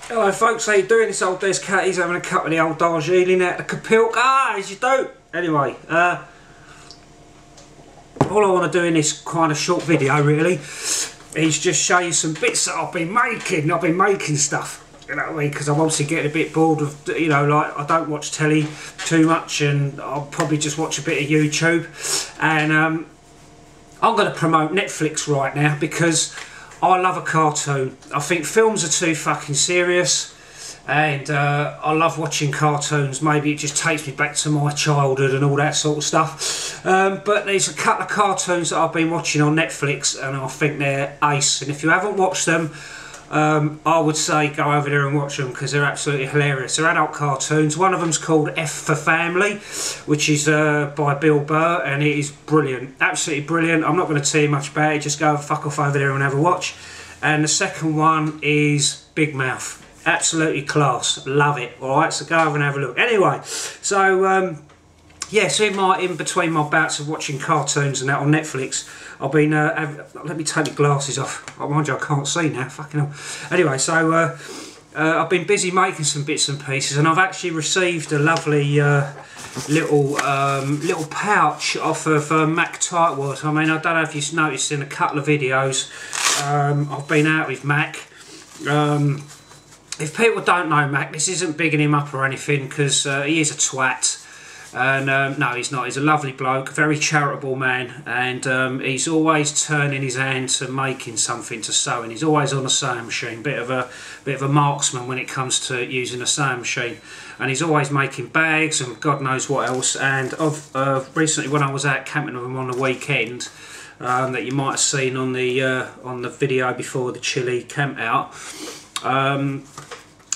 Hello folks, how you doing? It's old Des Cattys having a cup of the old Darjeeling out of Kapilk. As you do. Anyway, all I want to do in this kind of short video really is just show you some bits that I've been making. I've been making stuff, you know what I mean, because I'm obviously getting a bit bored of, you know, like I don't watch telly too much and I'll probably just watch a bit of YouTube. And I'm going to promote Netflix right now because I love a cartoon. I think films are too fucking serious, and I love watching cartoons. Maybe it just takes me back to my childhood and all that sort of stuff. But there's a couple of cartoons that I've been watching on Netflix and I think they're ace. And if you haven't watched them, I would say go over there and watch them because they're absolutely hilarious. They're adult cartoons. One of them's called F for Family, which is by Bill Burr, and it is brilliant, absolutely brilliant. I'm not going to tell you much about it, just go fuck off over there and have a watch. And the second one is Big Mouth, absolutely class, love it. Alright, so go over and have a look. Anyway, so yeah, so in between my bouts of watching cartoons and that on Netflix, I've been, let me take my glasses off. Oh, mind you, I can't see now, fucking hell. Anyway, so I've been busy making some bits and pieces, and I've actually received a lovely little pouch off of Mack tightwad. I mean, I don't know if you've noticed in a couple of videos, I've been out with Mack. If people don't know Mack, this isn't bigging him up or anything, because he is a twat. And no, he's not. He's a lovely bloke, very charitable man, and he's always turning his hand to making something, to sewing. He's always on a sewing machine, bit of a marksman when it comes to using a sewing machine, and he's always making bags and God knows what else. And recently, when I was out camping with him on the weekend, that you might have seen on the video before the chilly camp out.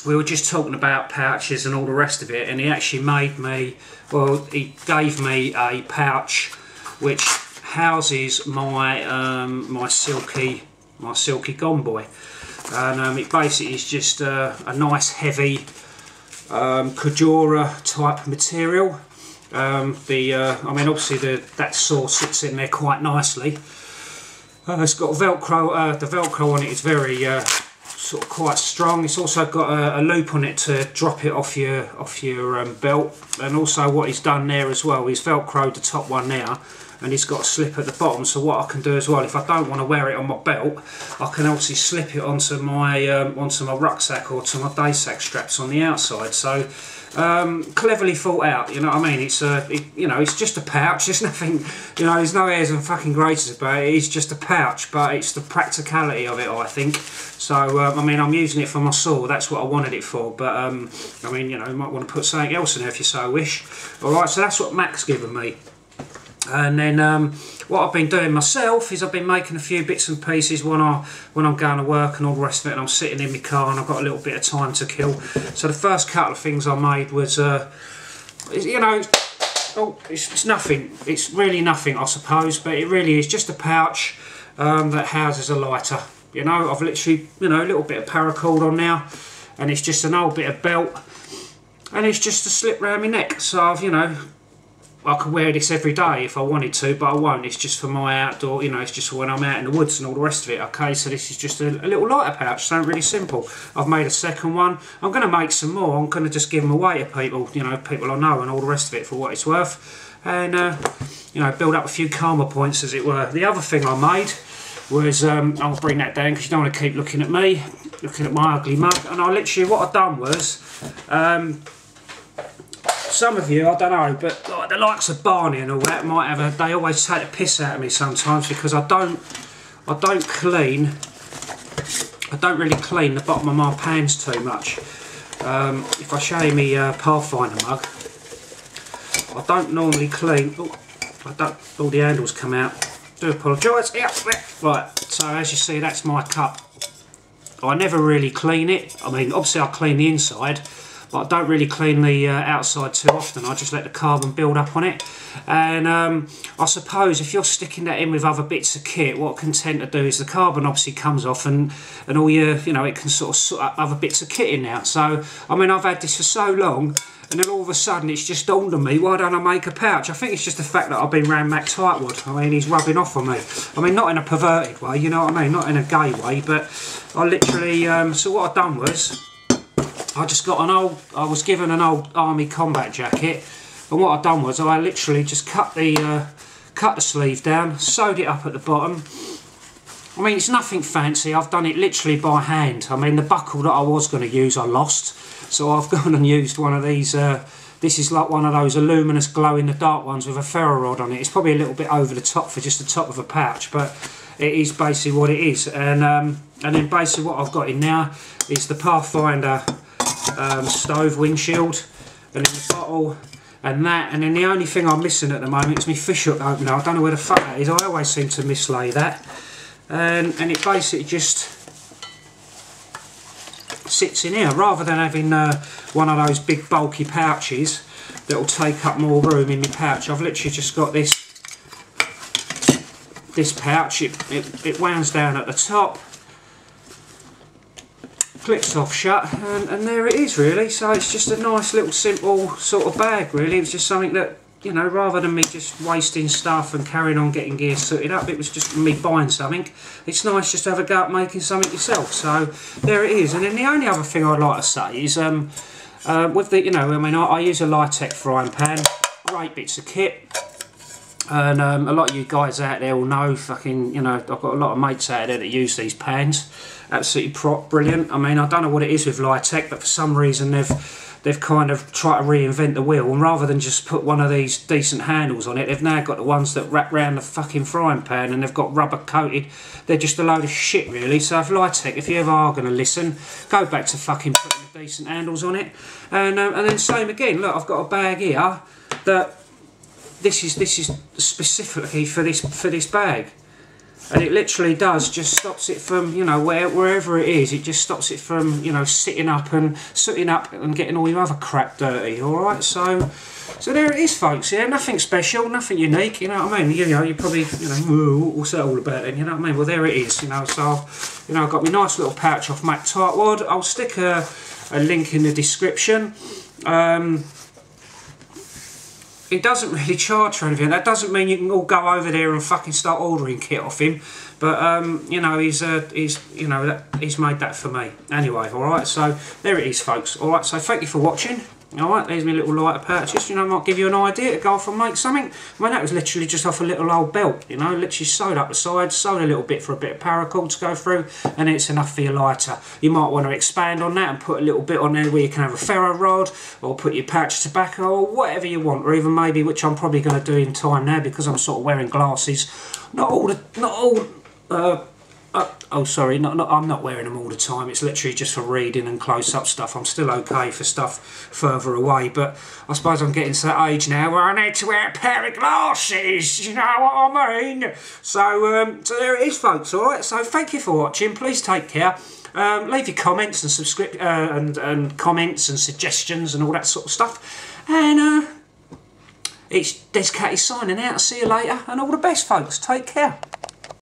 We were just talking about pouches and all the rest of it, and he actually made me, well, he gave me a pouch which houses my my silky gomboy, and it basically is just a nice heavy Kajora type material. I mean, obviously that saw sits in there quite nicely. It's got Velcro. The Velcro on it is very sort of quite strong. It's also got a loop on it to drop it off your belt, and also what he's done there as well, he's velcroed the top one now, and he's got a slip at the bottom. So what I can do as well, if I don't want to wear it on my belt, I can obviously slip it onto my rucksack or to my day sack straps on the outside. So cleverly thought out, you know what I mean. It's you know, it's just a pouch. There's nothing, you know, there's no airs and fucking graces about it. It's just a pouch, but it's the practicality of it, I think. So I mean, I'm using it for my saw. That's what I wanted it for. But I mean, you know, you might want to put something else in there if you so wish. All right, so that's what Mack's given me. And then what I've been doing myself is I've been making a few bits and pieces when I'm going to work and all the rest of it, and I'm sitting in my car and I've got a little bit of time to kill. So the first couple of things I made was, you know, it's nothing. It's really nothing, I suppose, but it really is just a pouch that houses a lighter. You know, I've literally, you know, a little bit of paracord on now, and it's just an old bit of belt, and it's just a slip round my neck. So I've, you know, I could wear this every day if I wanted to, but I won't. It's just for my outdoor, you know, it's just for when I'm out in the woods and all the rest of it. Okay, so this is just a little lighter pouch, something really simple. I've made a second one. I'm going to make some more. I'm going to just give them away to people, you know, people I know and all the rest of it for what it's worth. And, you know, build up a few karma points, as it were. The other thing I made was, I'll bring that down because you don't want to keep looking at me, looking at my ugly mug. And I literally, what I've done was, some of you, I don't know, but like the likes of Barney and all that might have they always take the piss out of me sometimes because I don't really clean the bottom of my pans too much. If I show you me Pathfinder mug, I don't normally clean. All the handles come out. Do apologise. Yeah, right. So as you see, that's my cup. I never really clean it. I mean, obviously I clean the inside, but I don't really clean the outside too often. I just let the carbon build up on it. And I suppose if you're sticking that in with other bits of kit, what it can tend to do is the carbon obviously comes off, and all your, you know, it can sort of soot up other bits of kit in now. So I mean, I've had this for so long, and then all of a sudden it's just dawned on me, why don't I make a pouch? I think it's just the fact that I've been around Mack tightwad. I mean, he's rubbing off on me. I mean, not in a perverted way, you know what I mean, not in a gay way, but I literally, so what I've done was, I just got I was given an old army combat jacket, and what I've done was I literally just cut the sleeve down, sewed it up at the bottom. I mean, it's nothing fancy, I've done it literally by hand. I mean, the buckle that I was going to use I lost, so I've gone and used one of these, this is like one of those luminous glow-in-the-dark ones with a ferro rod on it. It's probably a little bit over the top for just the top of a pouch, but it is basically what it is. And then basically what I've got in now is the Pathfinder stove windshield, and then the bottle, and that, and then the only thing I'm missing at the moment is my fish hook opener. I don't know where the fuck that is, I always seem to mislay that. And it basically just sits in here, rather than having one of those big bulky pouches that will take up more room in my pouch. I've literally just got this pouch. It wounds down at the top, clips off shut, and there it is really. So it's just a nice little simple sort of bag really. It's just something that, you know, rather than me just wasting stuff and carrying on getting gear suited up, it was just me buying something. It's nice just to have a go at making something yourself. So there it is. And then the only other thing I'd like to say is with the, you know, I mean, I use a Litec frying pan, great bits of kit. And a lot of you guys out there will know, fucking, you know, I've got a lot of mates out there that use these pans. Absolutely brilliant. I mean, I don't know what it is with Litec, but for some reason they've kind of tried to reinvent the wheel, and rather than just put one of these decent handles on it, they've now got the ones that wrap round the fucking frying pan, and they've got rubber coated. They're just a load of shit really. So if Litec, if you ever are going to listen, go back to fucking putting the decent handles on it. And then same again, look, I've got a bag here that this is specifically for this bag, and it literally does just stops it from, you know, wherever it is, it just stops it from, you know, sitting up and getting all your other crap dirty. All right, so there it is, folks. Yeah, nothing special, nothing unique. You know what I mean? You know, you probably, you know, what's that all about then? You know what I mean? Well, there it is. You know, so you know, I've got my nice little pouch off Mack tightwad. I'll stick a link in the description. It doesn't really charge for anything. That doesn't mean you can all go over there and fucking start ordering kit off him. But you know, he's made that for me. Anyway, all right. So there it is, folks. All right. So thank you for watching. All right. There's my little lighter purchase. You know, might give you an idea to go off and make something. I mean, that was literally just off a little old belt. You know, literally sewed up the sides, sewed a little bit for a bit of paracord to go through, and it's enough for your lighter. You might want to expand on that and put a little bit on there where you can have a ferro rod, or put your pouch of tobacco, or whatever you want, or even maybe, which I'm probably going to do in time now because I'm sort of wearing glasses. Oh, sorry, I'm not wearing them all the time. It's literally just for reading and close-up stuff. I'm still okay for stuff further away, but I suppose I'm getting to that age now where I need to wear a pair of glasses. You know what I mean? So there it is, folks. All right. So thank you for watching. Please take care. Leave your comments and subscribe and comments and suggestions and all that sort of stuff. And there's Cattys signing out. See you later, and all the best, folks. Take care.